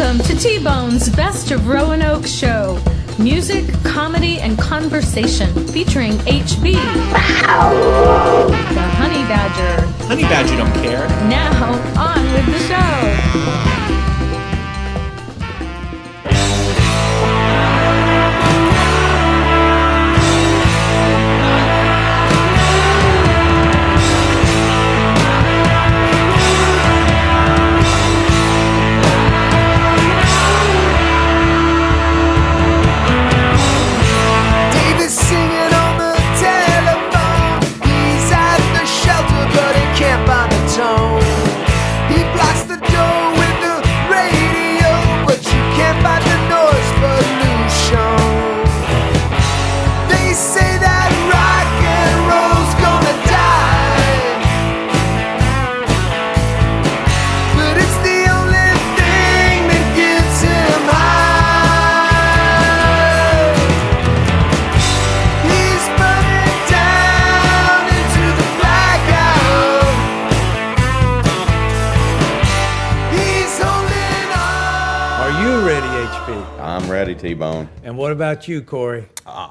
Welcome to T-Bone's Best of Roanoke show. Music, comedy, and conversation featuring HB. The Honey Badger. Honey Badger don't care. Now, on with the show. T-Bone. And what about you, Corey?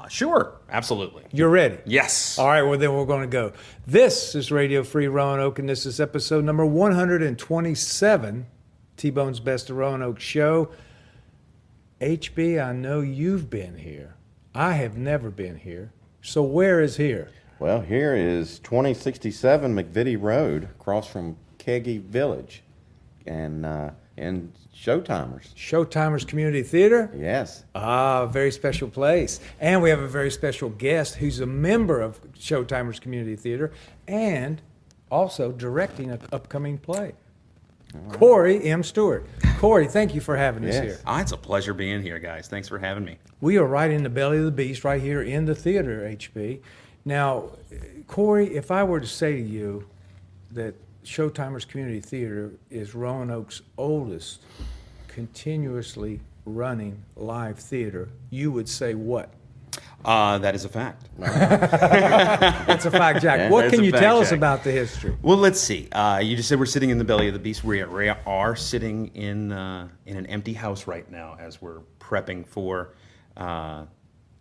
Sure, absolutely. You're ready? Yes. All right, well then we're going to go. This is Radio Free Roanoke, and this is episode number 127, T-Bone's Best of Roanoke show. HB, I know you've been here. I have never been here. So where is here? Well, here is 2067 McVitie Road, across from Keggy Village, and Showtimers. Showtimers Community Theatre? Yes. Very special place. And we have a very special guest who's a member of Showtimers Community Theatre and also directing an upcoming play. Right. Corey M. Stewart. Corey, thank you for having us here. It's a pleasure being here, guys. Thanks for having me. We are right in the belly of the beast, right here in the theater, HB. Now, Corey, if I were to say to you that Showtimers Community Theatre is Roanoke's oldest continuously running live theater, you would say what? That is a fact. That's a fact, Jack. Yeah, what can you tell us Jack. about the history? Well, let's see. You just said we're sitting in the belly of the beast. We are sitting in an empty house right now as we're prepping for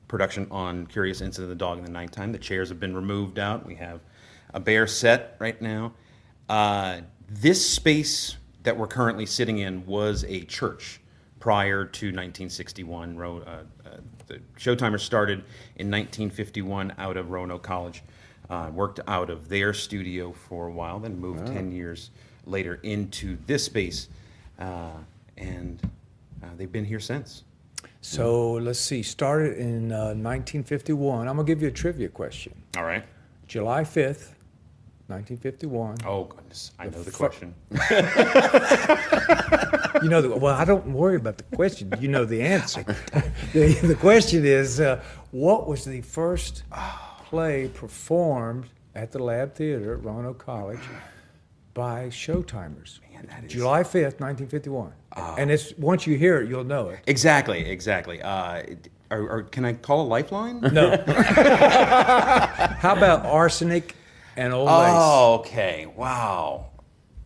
production on Curious Incident of the Dog in the Nighttime. The chairs have been removed out. We have a bare set right now. This space that we're currently sitting in was a church prior to 1961. The Showtimers started in 1951 out of Roanoke College, worked out of their studio for a while, then moved 10 years later into this space, and they've been here since. So let's see, started in 1951. I'm going to give you a trivia question. All right. July 5th, 1951. Oh, goodness. I know the question. You know, well, I don't worry about the question. You know the answer. The question is, what was the first play performed at the Lab Theater at Roanoke College by Showtimers? Man, that is... July 5th, 1951. And it's once you hear it, you'll know it. Exactly. Or can I call a lifeline? No. How about Arsenic and Old Lace? Oh, okay. Wow.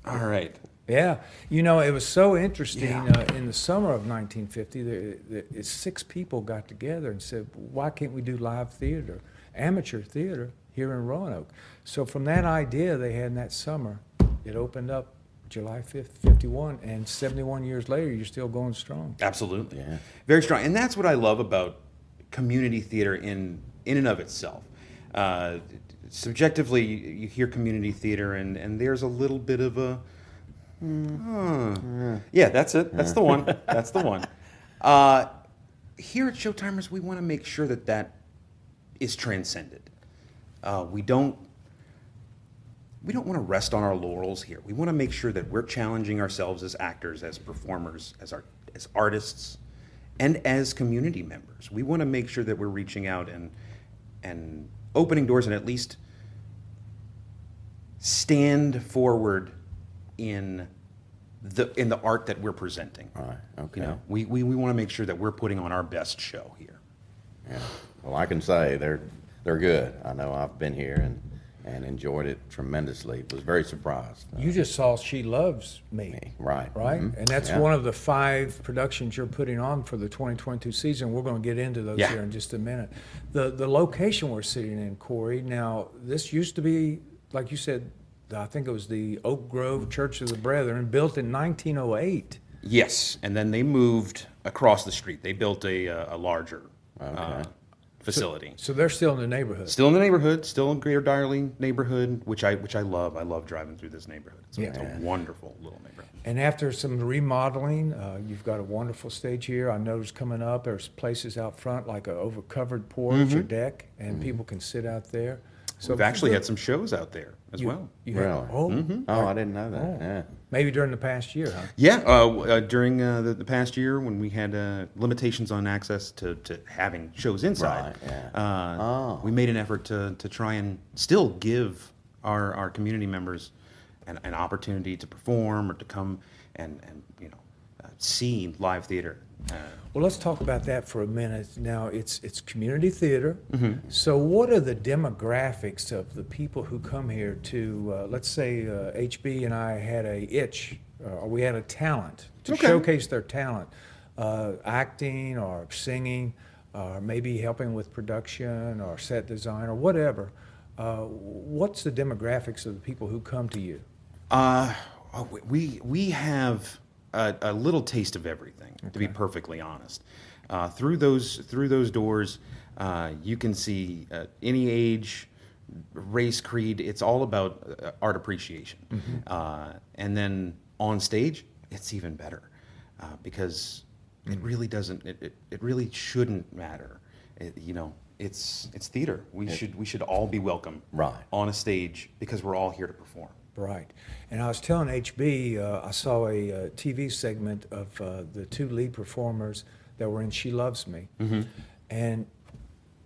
All right. Yeah. You know, it was so interesting. In the summer of 1950, 6 people got together and said, why can't we do live theater, amateur theater here in Roanoke? So from that idea they had in that summer, it opened up July 5th, 51, and 71 years later, you're still going strong. Absolutely. Yeah. Very strong. And that's what I love about community theater in and of itself. Subjectively, you hear community theater, and there's a little bit of a, yeah, that's it. That's the one. That's the one. Here at Showtimers, we want to make sure that is transcended. We don't want to rest on our laurels here. We want to make sure that we're challenging ourselves as actors, as performers, as artists, and as community members. We want to make sure that we're reaching out and opening doors and at least stand forward in the art that we're presenting. All right. Okay. You know, we want to make sure that we're putting on our best show here. Yeah. Well, I can say they're good. I know I've been here, and and enjoyed it tremendously. Was very surprised. You just saw She Loves Me. Right. Right? Mhm. And that's Yeah. one of the 5 productions you're putting on for the 2022 season. We're going to get into those Yeah. here in just a minute. The location we're sitting in, Corey, now, this used to be, like you said, I think it was the Oak Grove Church of the Brethren, built in 1908. Yes, and then they moved across the street. They built a larger facility. So they're still in the neighborhood. Still in the neighborhood, still in Greater Darling neighborhood, which I love. I love driving through this neighborhood. It's a wonderful little neighborhood. And after some remodeling, you've got a wonderful stage here. I noticed coming up, there's places out front like a overcovered porch or deck, and people can sit out there. So We've actually had some shows out there as well. You had- Really? oh, Oh, I didn't know that. Oh. Yeah. maybe during the past year, huh? Yeah, during the past year when we had limitations on access to having shows inside, Right, yeah. we made an effort to try and still give our community members an opportunity to perform or to come and see live theater. Well, let's talk about that for a minute. Now, it's community theater. So what are the demographics of the people who come here to, let's say HB and I had a itch, or we had a talent, to Okay. showcase their talent, acting or singing, or maybe helping with production or set design or whatever. What's the demographics of the people who come to you? We have a little taste of everything, to be perfectly honest. Through those doors, you can see any age, race, creed. It's all about art appreciation. And then on stage, it's even better because it really doesn't. It really shouldn't matter. It's theater. We should all be welcome Right. on a stage because we're all here to perform. Right. And I was telling HB, I saw a TV segment of the 2 lead performers that were in She Loves Me. And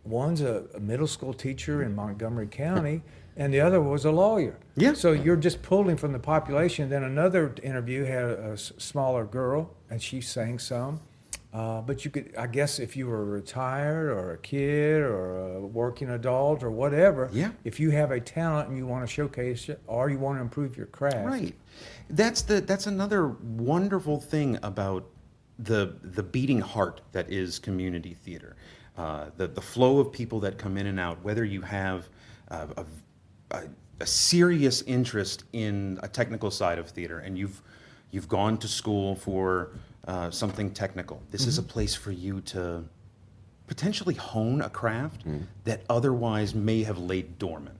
one's a middle school teacher in Montgomery County, and the other was a lawyer. Yeah. So you're just pulling from the population. Then another interview had a smaller girl, and she sang some. But you could, I guess, if you were retired or a kid or a working adult or whatever, Yeah. if you have a talent and you want to showcase it or you want to improve your craft, Right. That's another wonderful thing about the beating heart that is community theater. The flow of people that come in and out, whether you have a serious interest in a technical side of theater and you've gone to school for something technical. This is a place for you to potentially hone a craft that otherwise may have laid dormant.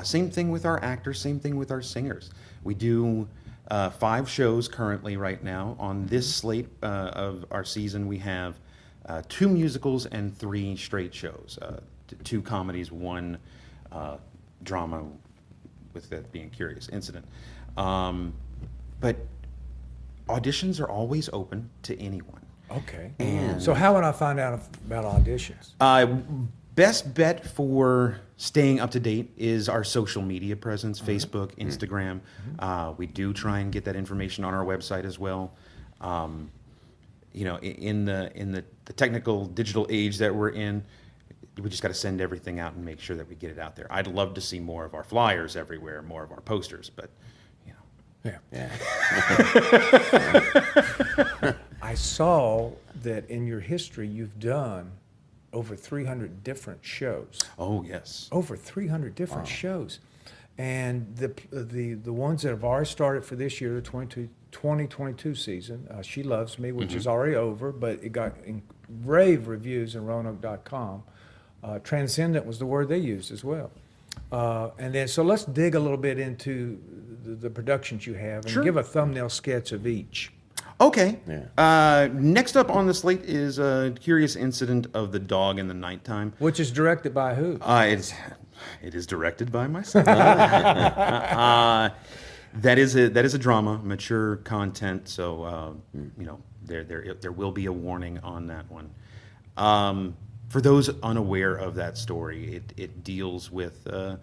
Same thing with our actors, same thing with our singers. We do 5 shows currently right now. On this slate of our season, we have 2 musicals and 3 straight shows. 2 comedies, 1 drama, with that being Curious Incident. But auditions are always open to anyone. Okay. And- So how would I find out about auditions? Best bet for staying up to date is our social media presence, Facebook, Instagram. We do try and get that information on our website as well. In the technical digital age that we're in, we just got to send everything out and make sure that we get it out there. I'd love to see more of our flyers everywhere, more of our posters, but Yeah. Yeah. I saw that in your history you've done over 300 different shows. oh yes. Over 300 different shows. And the ones that have already started for this year, the 2022 season, She Loves Me, which is already over, but it got rave reviews in Roanoke.com. Transcendent was the word they used as well. And then, so let's dig a little bit into the productions you have and Sure. give a thumbnail sketch of each. Okay. Yeah. Next up on the slate is a Curious Incident of the Dog in the Nighttime. Which is directed by who? It is directed by myself. That is a drama, mature content. So there will be a warning on that one. For those unaware of that story, it deals with a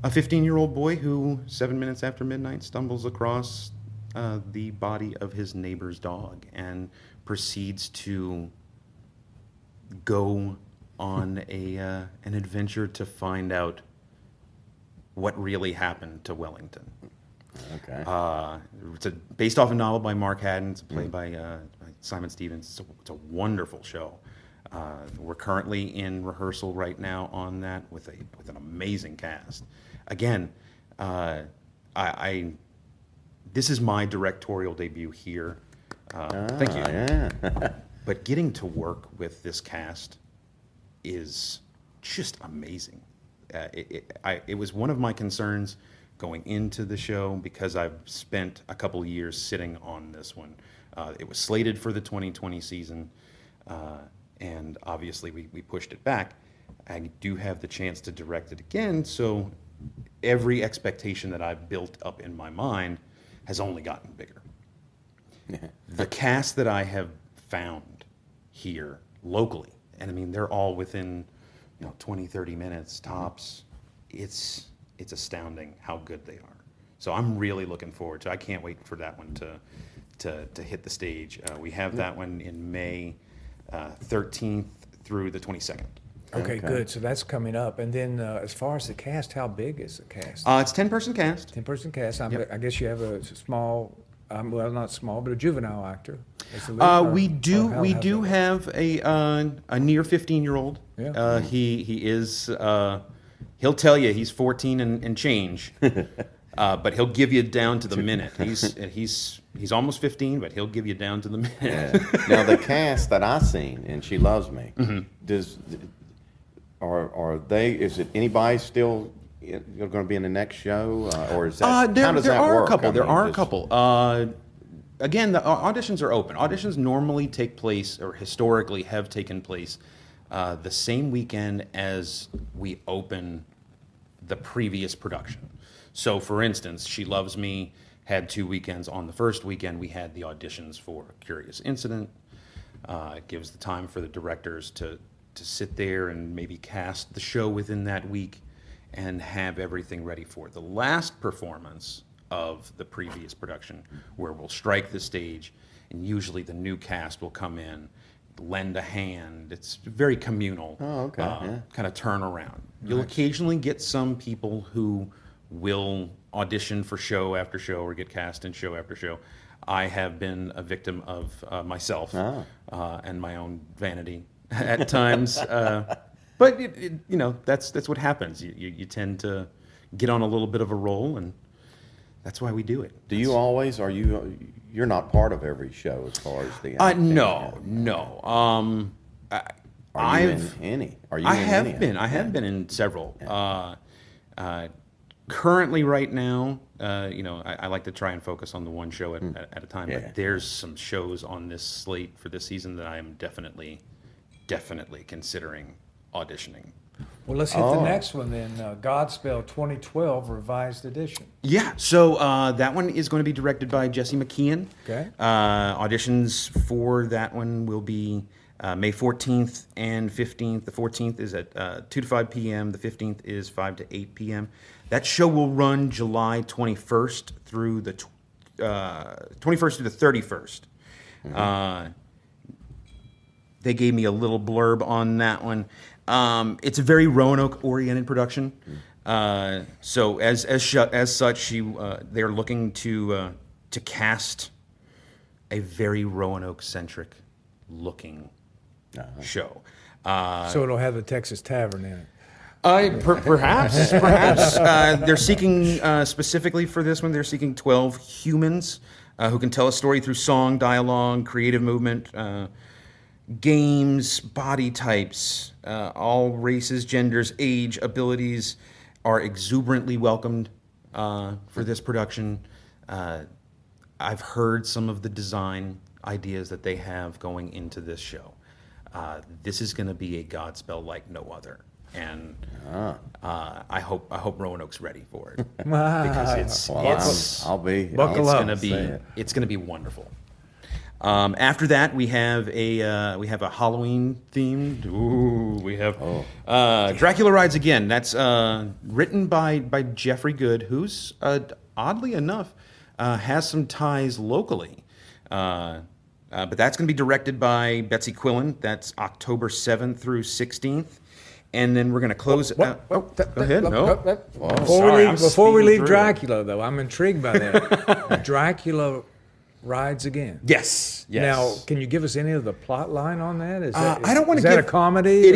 15-year-old boy who 7 minutes after midnight stumbles across the body of his neighbor's dog and proceeds to go on an adventure to find out what really happened to Wellington. Okay. It's based off a novel by Mark Haddon. It's a play by Simon Stevens. It's a wonderful show. We're currently in rehearsal right now on that with an amazing cast. Again, this is my directorial debut here. Thank you. Yeah. But getting to work with this cast is just amazing. It was one of my concerns going into the show because I've spent a couple of years sitting on this one. It was slated for the 2020 season, and obviously we pushed it back. I do have the chance to direct it again, so every expectation that I've built up in my mind has only gotten bigger. The cast that I have found here locally, and I mean, they're all within 20, 30 minutes tops. It's astounding how good they are. So I'm really looking forward to. I can't wait for that one to hit the stage. We have that one in May 13th through the 22nd. Okay, good. So that's coming up. And then as far as the cast, how big is the cast? It's 10-person cast. 10-person cast. Yep. I guess you have a small, well, not small, but a juvenile actor. As the lead, We do how's that? have a near 15-year-old. Yeah. He is. He'll tell you he's 14 and change, but he'll give you down to the minute. He's almost 15, but he'll give you down to the minute. Yeah. Now the cast that I seen and She Loves Me. Are they? Is it anybody still going to be in the next show, or is that? How does there that are work? a couple. I There mean, are a just- couple. Again, the auditions are open. Auditions normally take place, or historically have taken place, the same weekend as we open the previous production. So, for instance, She Loves Me had 2 weekends. On the first weekend, we had the auditions for Curious Incident. It gives the time for the directors to sit there and maybe cast the show within that week and have everything ready for the last performance of the previous production, where we'll strike the stage, and usually the new cast will come in, lend a hand. It's very communal. Oh, okay, yeah. Kind of turnaround. You'll occasionally get some people who will audition for show after show or get cast in show after show. I have been a victim of myself and my own vanity at times. But that's what happens. You tend to get on a little bit of a roll, and that's why we do it. Do you always? Are you? You're not part of every show as far as the. No. Are you in any? Are you? I have been in several. Currently, right now, I like to try and focus on the one show at a time. Yeah. But there's some shows on this slate for this season that I am definitely considering auditioning. Well, let's hit the next one then. Godspell 2012 revised edition. Yeah, so that one is going to be directed by Jesse McKeon. Okay. Auditions for that one will be May 14th and 15th. The 14th is at 2 to 5 p.m. The 15th is 5 to 8 p.m. That show will run July 21st through the 21st through the 31st. Mm-hmm. They gave me a little blurb on that one. It's a very Roanoke-oriented production. So as such, they're looking to cast a very Roanoke-centric looking show. So it'll have the Texas Tavern in it. Perhaps. They're seeking specifically for this one. They're seeking 12 humans who can tell a story through song, dialogue, creative movement. Games, body types, all races, genders, age, abilities are exuberantly welcomed for this production. I've heard some of the design ideas that they have going into this show. This is going to be a Godspell like no other, and I hope Roanoke's ready for it because it's going to be wonderful. After that, we have a Halloween themed. We have Dracula Rides Again. That's written by Jeffrey Good, who's oddly enough has some ties locally. But that's going to be directed by Betsy Quillen. That's October 7th through 16th. And then we're going to close out. Go ahead. No. Before we leave Dracula, though, I'm intrigued by that. Dracula rides again. Yes. Now, can you give us any of the plot line on that? I don't want to give a comedy? It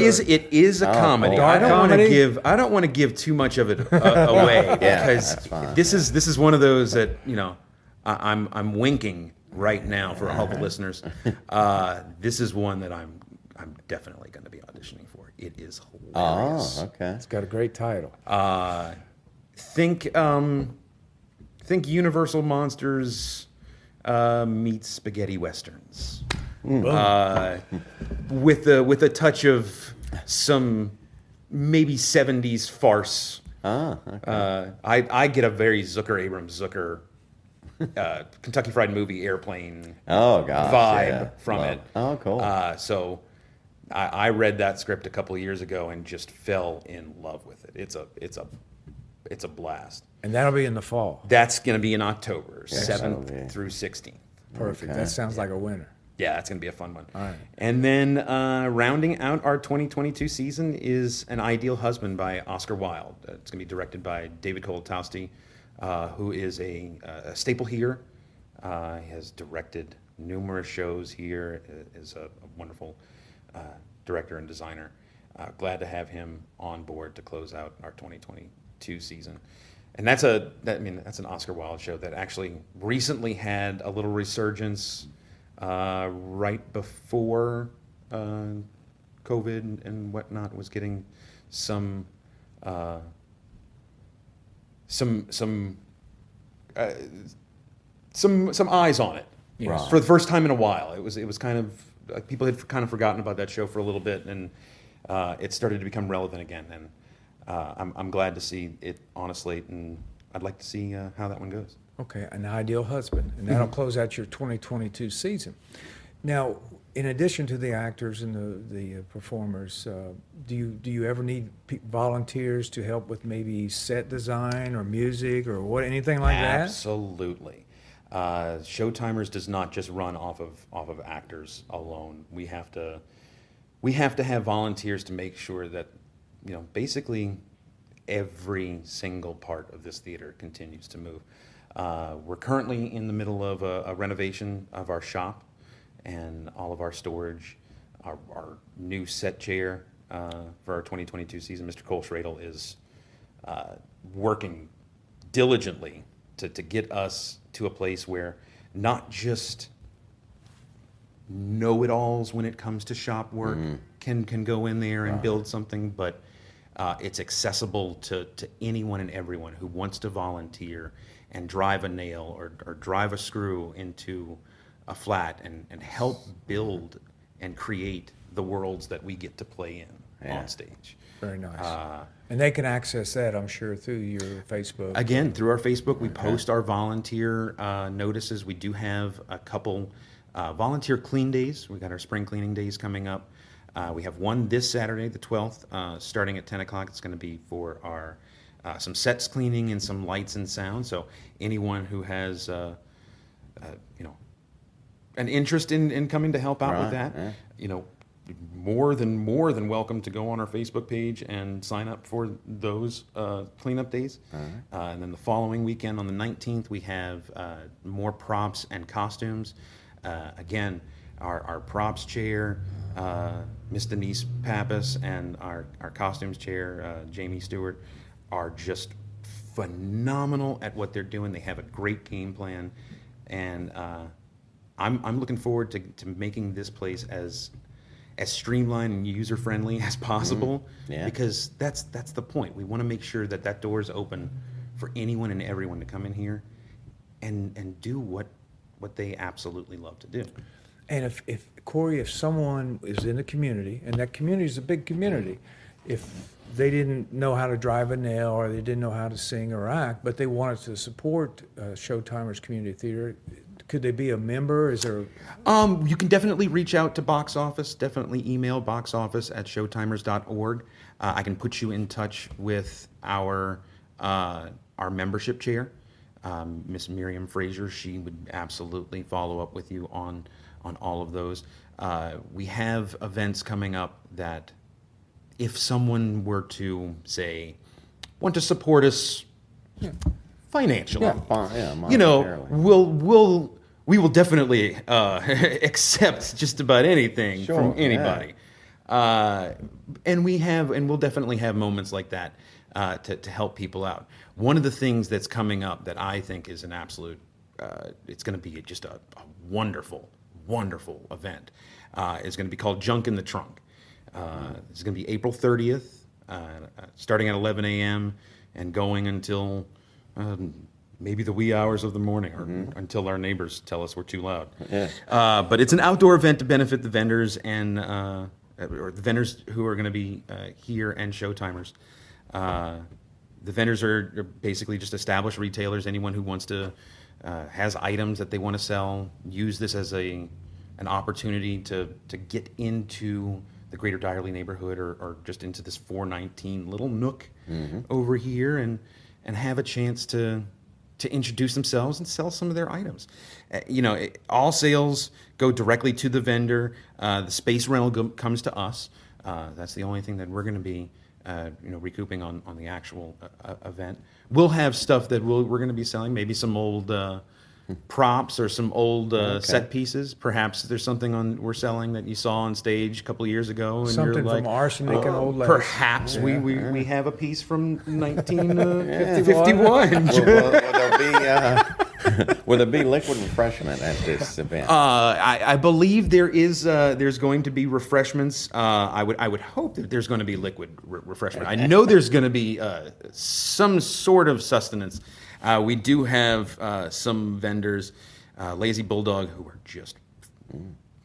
is a comedy. Dark I don't want to comedy? give. I don't want to give too much of it away because that's fine. this is one of those that I'm winking right now for all the listeners. This is one that I'm definitely going to be auditioning for. It is hilarious. Oh, okay. It's got a great title. Think Universal Monsters meets spaghetti westerns, with a touch of some maybe 70s farce. Okay. I get a very Zucker Kentucky Fried Movie Airplane Oh, gosh. vibe yeah. from Love. it. Oh, cool. So I read that script a couple of years ago and just fell in love with it. It's a blast. And that'll be in the fall. That's going to be in October, that'll be- 7th through 16th. Perfect. Okay. That sounds like a winner. Yeah, that's going to be a fun one. All right. And then rounding out our 2022 season is An Ideal Husband by Oscar Wilde. It's going to be directed by David Cole-Tausti, who is a staple here. He has directed numerous shows here, is a wonderful director and designer. Glad to have him on board to close out our 2022 season. And that's an Oscar Wilde show that actually recently had a little resurgence right before COVID and whatnot was getting some eyes on it. Yes. For the first time in a while. It was kind of people had kind of forgotten about that show for a little bit, and it started to become relevant again. And I'm glad to see it on a slate, and I'd like to see how that one goes. Okay, An Ideal Husband, and that'll close out your 2022 season. Now, in addition to the actors and the performers, do you ever need volunteers to help with maybe set design or music or anything like that? Absolutely. Showtimers does not just run off of actors alone. We have to have volunteers to make sure that basically every single part of this theater continues to move. We're currently in the middle of a renovation of our shop and all of our storage. Our new set chair for our 2022 season, Mr. Cole Schradel, is working diligently to get us to a place where not just know-it-alls when it comes to shop work can go in there and build something, but it's accessible to anyone and everyone who wants to volunteer and drive a nail or drive a screw into a flat and help build and create the worlds that we get to play in on stage. Very nice. And they can access that, I'm sure, through your Facebook. Again, through our Facebook, we post our volunteer notices. We do have a couple volunteer clean days. We got our spring cleaning days coming up. We have one this Saturday, the 12th, starting at 10 o'clock. It's going to be for our some sets cleaning and some lights and sound. So anyone who has an interest in coming to help out with that, more than welcome to go on our Facebook page and sign up for those cleanup days. And then the following weekend on the 19th, we have more props and costumes. Again, our props chair, Miss Denise Pappas, and our costumes chair, Jamie Stewart, are just phenomenal at what they're doing. They have a great game plan, and I'm looking forward to making this place as streamlined and user friendly as possible. Yeah. Because that's the point. We want to make sure that door is open for anyone and everyone to come in here and do what they absolutely love to do. And if Corey, if someone is in the community, and that community is a big community, if they didn't know how to drive a nail or they didn't know how to sing or act, but they wanted to support Showtimers Community Theatre, could they be a member? Is there? You can definitely reach out to box office. Definitely email boxoffice@showtimers.org. I can put you in touch with our membership chair, Miss Miriam Frazier. She would absolutely follow up with you on all of those. We have events coming up that if someone were to say want to support us financially, monetarily. you know, we will definitely accept just about anything from anybody. And we'll definitely have moments like that to help people out. One of the things that's coming up that I think is an absolute, it's going to be just a wonderful, wonderful event. Is going to be called Junk in the Trunk. It's going to be April 30th, starting at 11 a.m. and going until maybe the wee hours of the morning, or until our neighbors tell us we're too loud. Yeah. But it's an outdoor event to benefit the vendors and or the vendors who are going to be here and Showtimers. The vendors are basically just established retailers. Anyone who wants to has items that they want to sell, use this as an opportunity to get into the greater Dyerly neighborhood or just into this 419 little nook over here and have a chance to introduce themselves and sell some of their items. All sales go directly to the vendor. The space rental comes to us. That's the only thing that we're going to be recouping on the actual event. We'll have stuff that we're going to be selling, maybe some old props or some old set pieces. Perhaps there's something we're selling that you saw on stage a couple of years ago, and something you're like, from arsenic and old letters. Perhaps we have a piece from 1951. Will there be liquid refreshment at this event? I believe there's going to be refreshments. I would hope that there's going to be liquid refreshment. I know there's going to be some sort of sustenance. We do have some vendors, Lazy Bulldog, who are just,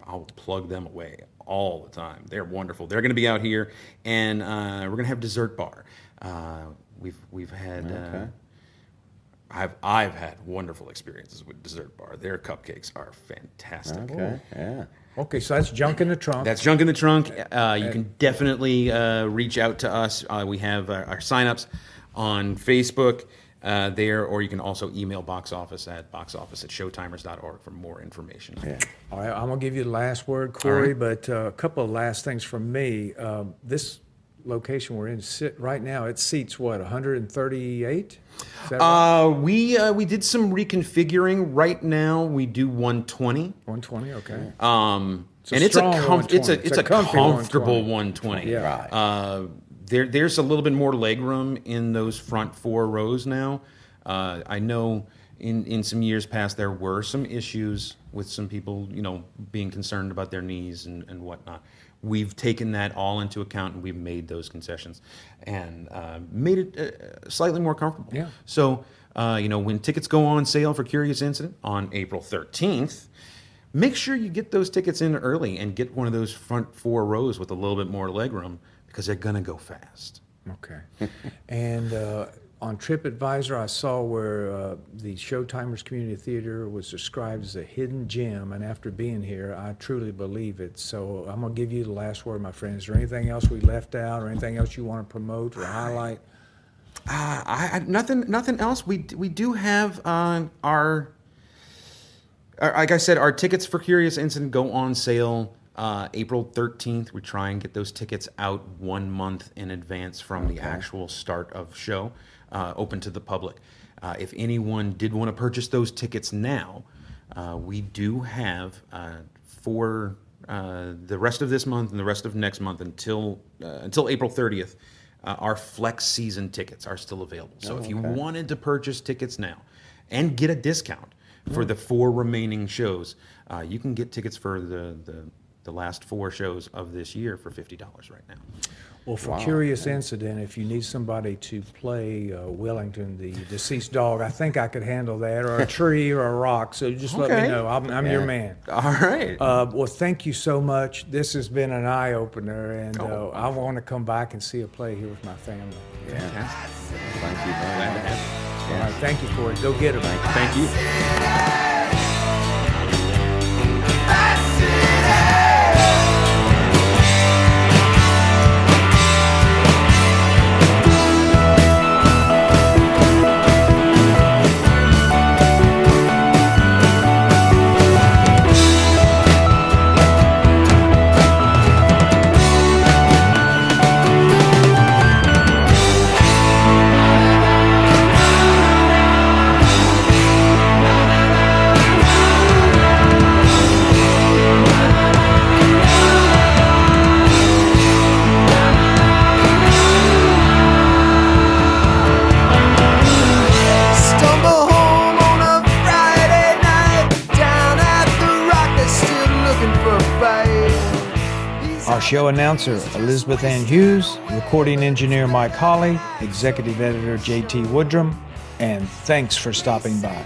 I'll plug them away all the time. They're wonderful. They're going to be out here, and we're going to have dessert bar. We've had. I've had wonderful experiences with Dessert Bar. Their cupcakes are fantastic. Okay, yeah. Okay, so that's Junk in the Trunk. That's Junk in the Trunk. You can definitely reach out to us. We have our sign-ups on Facebook there, or you can also email box office at showtimers.org for more information. Yeah. All right, I'm going to give you the last word, Corey, All but a couple of last things from me. This location we're in right now, it seats what, 138? Is that right? We did some reconfiguring. Right now we do 120. 120, okay. It's a comfy comfortable 120. Yeah. Right. There's a little bit more leg room in those front 4 rows now. I know in some years past there were some issues with some people, being concerned about their knees and whatnot. We've taken that all into account, and we've made those concessions and made it slightly more comfortable. Yeah. So, when tickets go on sale for Curious Incident on April 13th, make sure you get those tickets in early and get one of those front 4 rows with a little bit more legroom, because they're going to go fast. Okay. And on TripAdvisor, I saw where the Showtimers Community Theatre was described as a hidden gem, and after being here, I truly believe it. So I'm going to give you the last word, my friend. Is there anything else we left out, or anything else you want to promote or highlight? Nothing else. We do have our like I said, our tickets for Curious Incident go on sale April 13th. We try and get those tickets out 1 month in advance from the actual start of show, open to the public. If anyone did want to purchase those tickets now, we do have for the rest of this month and the rest of next month until April 30th, our flex season tickets are still available. So if you wanted to purchase tickets now and get a discount for the 4 remaining shows, you can get tickets for the last 4 shows of this year for $50 right now. Well, for Curious Incident, if you need somebody to play Wellington, the deceased dog, I think I could handle that, or a tree or a rock. So just let me know. I'm your man. All right. Well, thank you so much. This has been an eye-opener, and I want to come back and see a play here with my family. Yeah. Fantastic. Thank you very Glad to much. have you. All right, thank you, Corey. Go get it. Thank you. never fade. Our show announcer, Elizabeth Ann Hughes, recording engineer Mike Hawley, executive editor J.T. Woodrum, and thanks for stopping by.